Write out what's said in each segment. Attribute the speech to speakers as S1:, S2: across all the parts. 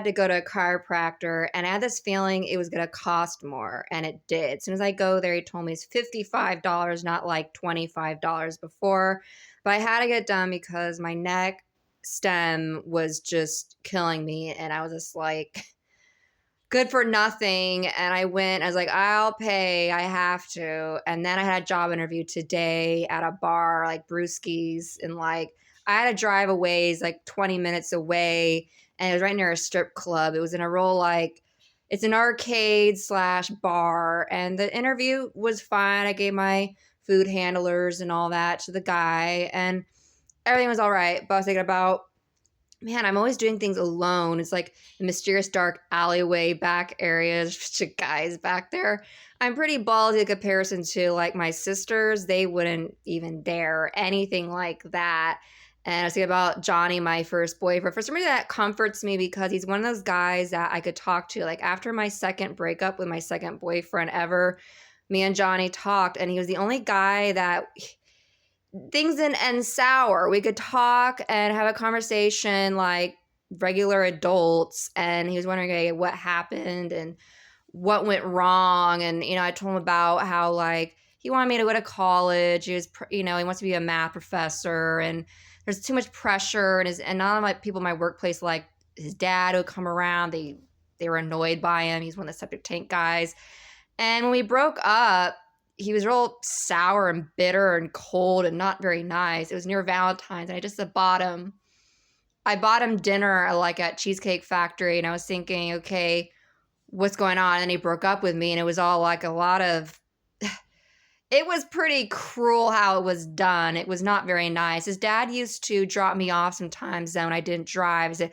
S1: had to go to a chiropractor, and I had this feeling it was going to cost more, and it did. As soon as I go there, he told me it's $55, not like $25 before. But I had to get done because my neck stem was just killing me, and I was just like, good for nothing. And I was like, I'll pay, I have to. And then I had a job interview today at a bar, like Brewski's, and like I had to drive a ways, like 20 minutes away, and it was right near a strip club. It was in a real like it's an arcade slash bar, and the interview was fine. I gave my food handlers and all that to the guy, and everything was all right. But I was thinking about, man, I'm always doing things alone. It's like a mysterious dark alleyway back areas, just guys back there. I'm pretty ballsy in comparison to like my sisters. They wouldn't even dare anything like that. And I was thinking about Johnny, my first boyfriend. For some reason, that comforts me because he's one of those guys that I could talk to. Like after my second breakup with my second boyfriend ever, me and Johnny talked, and he was the only guy that things didn't end sour. We could talk and have a conversation like regular adults. And he was wondering, hey, what happened and what went wrong. And, I told him about how like he wanted me to go to college. He was, he wants to be a math professor, and there's too much pressure. And none of my people in my workplace, like his dad would come around. They were annoyed by him. He's one of the septic tank guys. And when we broke up, he was real sour and bitter and cold and not very nice. It was near Valentine's, and I bought him dinner like at Cheesecake Factory, and I was thinking, okay, what's going on? And he broke up with me, and it was all like a lot of, it was pretty cruel how it was done. It was not very nice. His dad used to drop me off sometimes when I didn't drive. He said,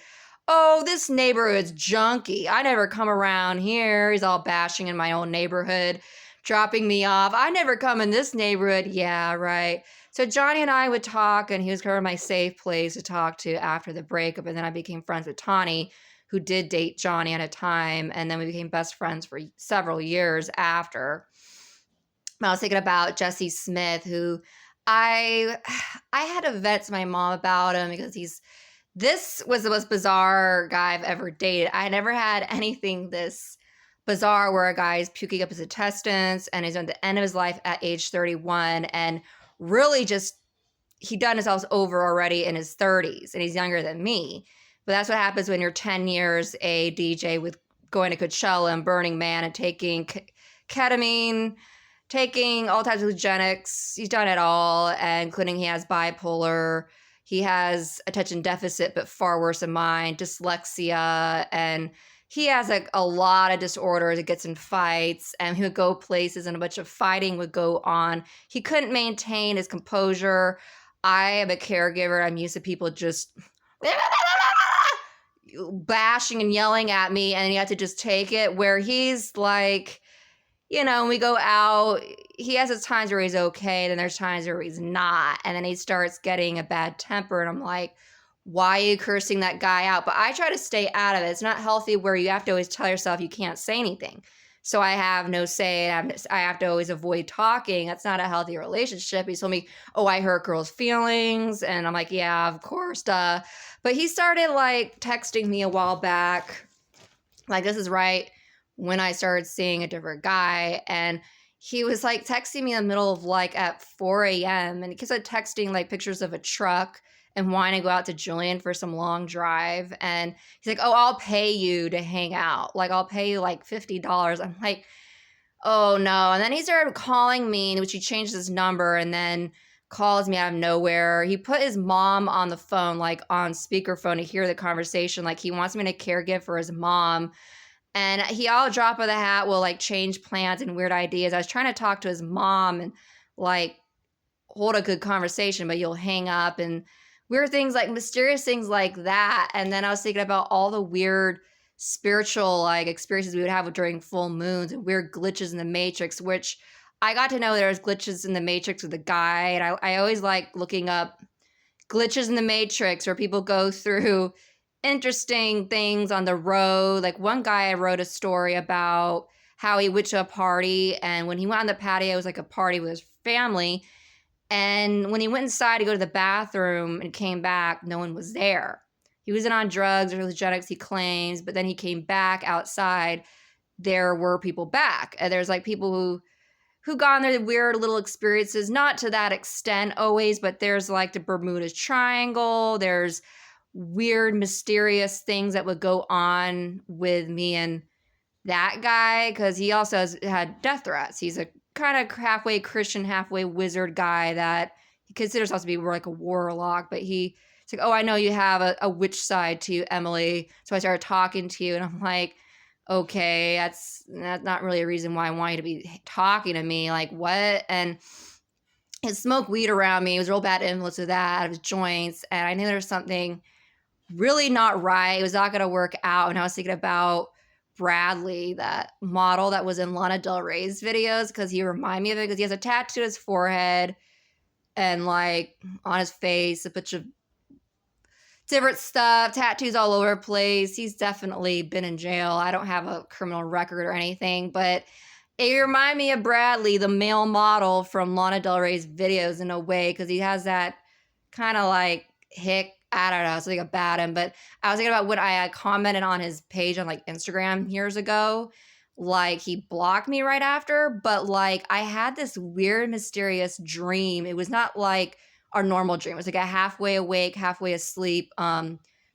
S1: oh, this neighborhood's junky. I never come around here. He's all bashing in my own neighborhood, dropping me off. I never come in this neighborhood. Yeah, right. So Johnny and I would talk, and he was kind of my safe place to talk to after the breakup. And then I became friends with Tawny, who did date Johnny at a time. And then we became best friends for several years after. I was thinking about Jesse Smith, who I had to vent to my mom about him because this was the most bizarre guy I've ever dated. I never had anything this bizarre where a guy is puking up his intestines and he's at the end of his life at age 31 and really just he done himself over already in his 30s, and he's younger than me. But that's what happens when you're 10 years a DJ with going to Coachella and Burning Man and taking ketamine, taking all types of eugenics. He's done it all, including he has bipolar. He has attention deficit, but far worse than mine, dyslexia, and he has like a lot of disorders. It gets in fights, and he would go places and a bunch of fighting would go on. He couldn't maintain his composure. I am a caregiver. I'm used to people just bashing and yelling at me, and you have to just take it, where he's like, when we go out, he has his times where he's okay, then there's times where he's not, and then he starts getting a bad temper, and I'm like, why are you cursing that guy out? But I try to stay out of it. It's not healthy where you have to always tell yourself you can't say anything. So I have no say. I have to always avoid talking. That's not a healthy relationship. He told me, oh, I hurt girls' feelings. And I'm like, yeah, of course, duh. But he started like texting me a while back. Like, this is right when I started seeing a different guy. And he was like texting me in the middle of like at 4 a.m. And he kept texting like pictures of a truck and wanting to go out to Julian for some long drive. And he's like, oh, I'll pay you to hang out. Like, I'll pay you like $50. I'm like, oh no. And then he started calling me, which he changed his number and then calls me out of nowhere. He put his mom on the phone, like on speakerphone to hear the conversation. Like he wants me to caregive for his mom. And he all drop of the hat will like change plans and weird ideas. I was trying to talk to his mom and like hold a good conversation, but you'll hang up and weird things, like mysterious things like that. And then I was thinking about all the weird spiritual like experiences we would have during full moons and weird glitches in the Matrix, which I got to know there's glitches in the Matrix with a guy. And I always like looking up glitches in the Matrix where people go through interesting things on the road. Like one guy I wrote a story about how he went to a party, and when he went on the patio, it was like a party with his family. And when he went inside to go to the bathroom and came back, no one was there. he wasn't on drugs or hallucinogenics, he claims, but then he came back outside. There were people back. And there's like people who gone their weird little experiences, not to that extent always, but there's like the Bermuda Triangle. There's weird, mysterious things that would go on with me and that guy, because he also has had death threats. He's a kind of halfway Christian, halfway wizard guy that he considers himself to be more like a warlock, but he's like, oh, I know you have a witch side to you, Emily. So I started talking to you, and I'm like, okay, that's not really a reason why I want you to be talking to me. Like, what? And he smoked weed around me. It was a real bad influence of that, out of his joints. And I knew there was something really not right. It was not going to work out. And I was thinking about Bradley, that model that was in Lana Del Rey's videos, because he reminded me of it, because he has a tattoo on his forehead and like on his face, a bunch of different stuff, tattoos all over the place. He's definitely been in jail. I don't have a criminal record or anything, but it reminded me of Bradley, the male model from Lana Del Rey's videos, in a way, because he has that kind of like hick, I don't know, something about him. But I was thinking about what I commented on his page on like Instagram years ago. Like, he blocked me right after, but like I had this weird, mysterious dream. It was not like our normal dream. It was like a halfway awake, halfway asleep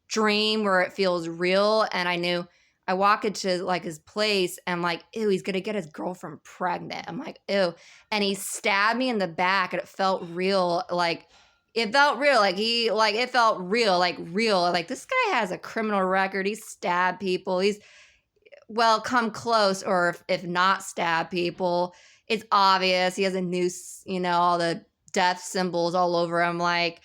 S1: dream where it feels real. And I knew I walk into like his place and I'm like, ew, he's gonna get his girlfriend pregnant. I'm like, ew. And he stabbed me in the back and it felt real. Like, it felt real. Like, it felt real, like real. Like, this guy has a criminal record. He stabbed people. He's, well, come close, or if not stab people. It's obvious. He has a noose, all the death symbols all over him. Like,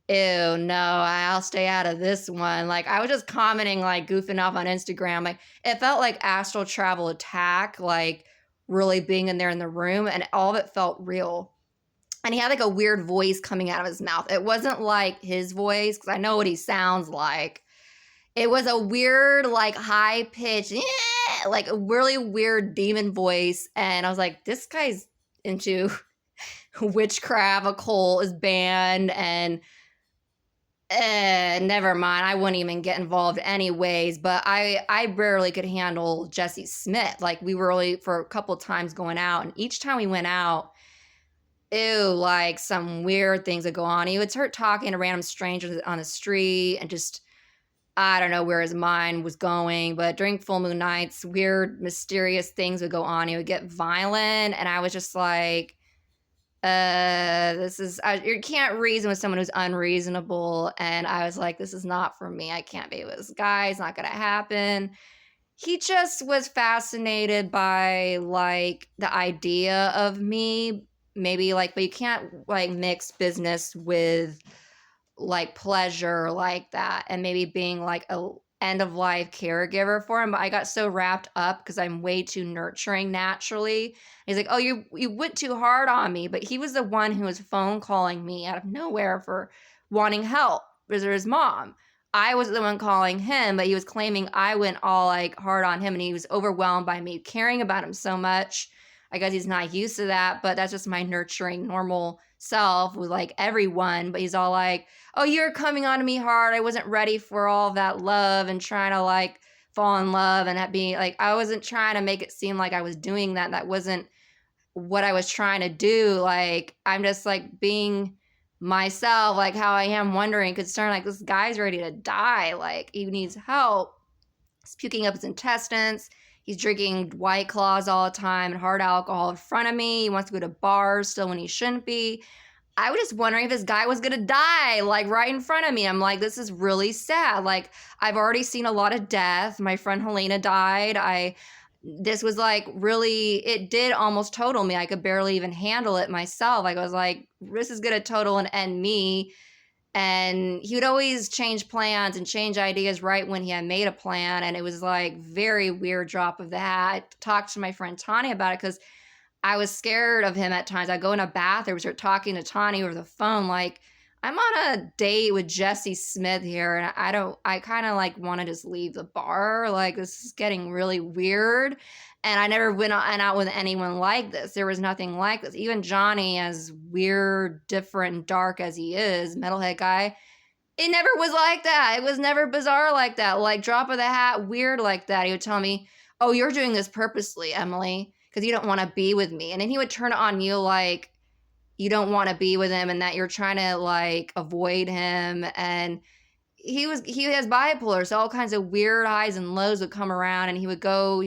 S1: ew, no, I'll stay out of this one. Like, I was just commenting, like, goofing off on Instagram. Like, it felt like astral travel attack, like, really being in there in the room, and all of it felt real. And he had, like, a weird voice coming out of his mouth. It wasn't like his voice, because I know what he sounds like. It was a weird, like, high-pitched, like, a really weird demon voice. And I was like, this guy's into witchcraft, occult, is banned, and never mind. I wouldn't even get involved anyways. But I rarely could handle Jesse Smith. Like, we were only for a couple times going out, and each time we went out, ew, like some weird things would go on. He would start talking to random strangers on the street, and just, I don't know where his mind was going, but during full moon nights, weird, mysterious things would go on. He would get violent, and I was just like, you can't reason with someone who's unreasonable. And I was like, this is not for me. I can't be with this guy. It's not going to happen. He just was fascinated by, like, the idea of me, maybe, like, but you can't, like, mix business with, like, pleasure like that, and maybe being like a end of life caregiver for him. But I got so wrapped up because I'm way too nurturing naturally. He's like, oh, you went too hard on me. But he was the one who was phone calling me out of nowhere for wanting help, because his mom. I was the one calling him, but he was claiming I went all, like, hard on him, and he was overwhelmed by me caring about him so much. I guess he's not used to that, but that's just my nurturing, normal self with, like, everyone. But he's all like, oh, you're coming on to me hard. I wasn't ready for all that love and trying to, like, fall in love, and that being, like, I wasn't trying to make it seem like I was doing that. That wasn't what I was trying to do. Like, I'm just, like, being myself, like how I am, wondering, concerned, like, this guy's ready to die. Like, he needs help. He's puking up his intestines. He's drinking White Claws all the time and hard alcohol in front of me. He wants to go to bars still when he shouldn't be. I was just wondering if this guy was going to die, like, right in front of me. I'm like, this is really sad. Like, I've already seen a lot of death. My friend Helena died. This was, like, really, it did almost total me. I could barely even handle it myself. Like, I was like, this is going to total and end me. And he would always change plans and change ideas right when he had made a plan. And it was, like, very weird drop of the hat. I talked to my friend Tanya about it because I was scared of him at times. I'd go in a bathroom and start talking to Tanya over the phone, like, I'm on a date with Jesse Smith here, and I kind of, like, want to just leave the bar. Like, this is getting really weird. And I never went out with anyone like this. There was nothing like this. Even Johnny, as weird, different, and dark as he is, metalhead guy, It never was like that. It was never bizarre like that. Like drop of the hat, weird like that. He would tell me, "Oh, you're doing this purposely, Emily, because you don't want to be with me." And then he would turn it on you like you don't want to be with him and that you're trying to like avoid him. And he has bipolar, so all kinds of weird highs and lows would come around. And he'd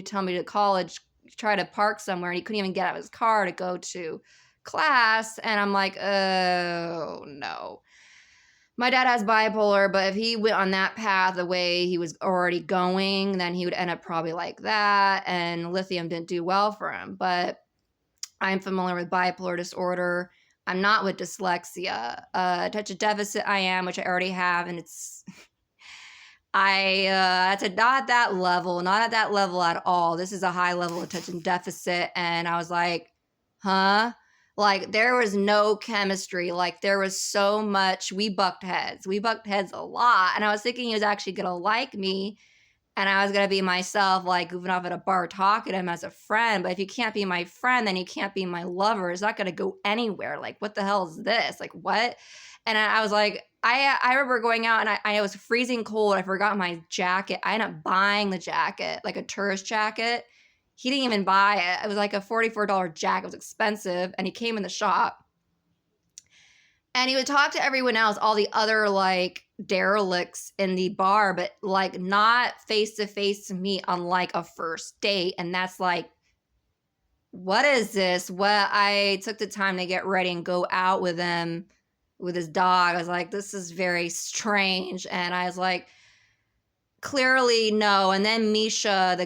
S1: tell me to college, try to park somewhere, and he couldn't even get out of his car to go to class. And I'm like, oh no. My dad has bipolar, but if he went on that path the way he was already going, then he would end up probably like that. And lithium didn't do well for him. But I'm familiar with bipolar disorder. I'm not with dyslexia. Attention deficit I am, which I already have, and it's not at that level at all. This is a high level attention deficit, and I was like, huh? Like there was no chemistry. Like there was so much. We bucked heads. We bucked heads a lot, and I was thinking he was actually gonna like me, and I was gonna be myself, like goofing off at a bar, talking to him as a friend. But if you can't be my friend, then you can't be my lover. It's not gonna go anywhere. Like, what the hell is this? Like, what? And I was like, I remember going out and I was freezing cold. I forgot my jacket. I ended up buying the jacket, like a tourist jacket. He didn't even buy it. It was like a $44 jacket. It was expensive. And he came in the shop and he would talk to everyone else, all the other like derelicts in the bar, but like not face to face to me on like a first date. And that's like, what is this? Well, I took the time to get ready and go out with him with his dog. I was like, this is very strange. And I was like, clearly no. And then Misha,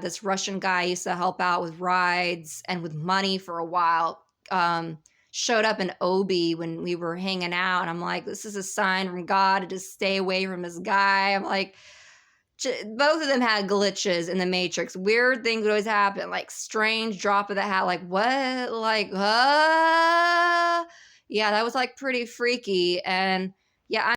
S1: this Russian guy used to help out with rides and with money for a while, showed up in Obi when we were hanging out. And I'm like, this is a sign from God to just stay away from this guy. I'm like, both of them had glitches in the Matrix. Weird things would always happen, like strange drop of the hat. Like, what? Like, yeah, that was like pretty freaky. And yeah,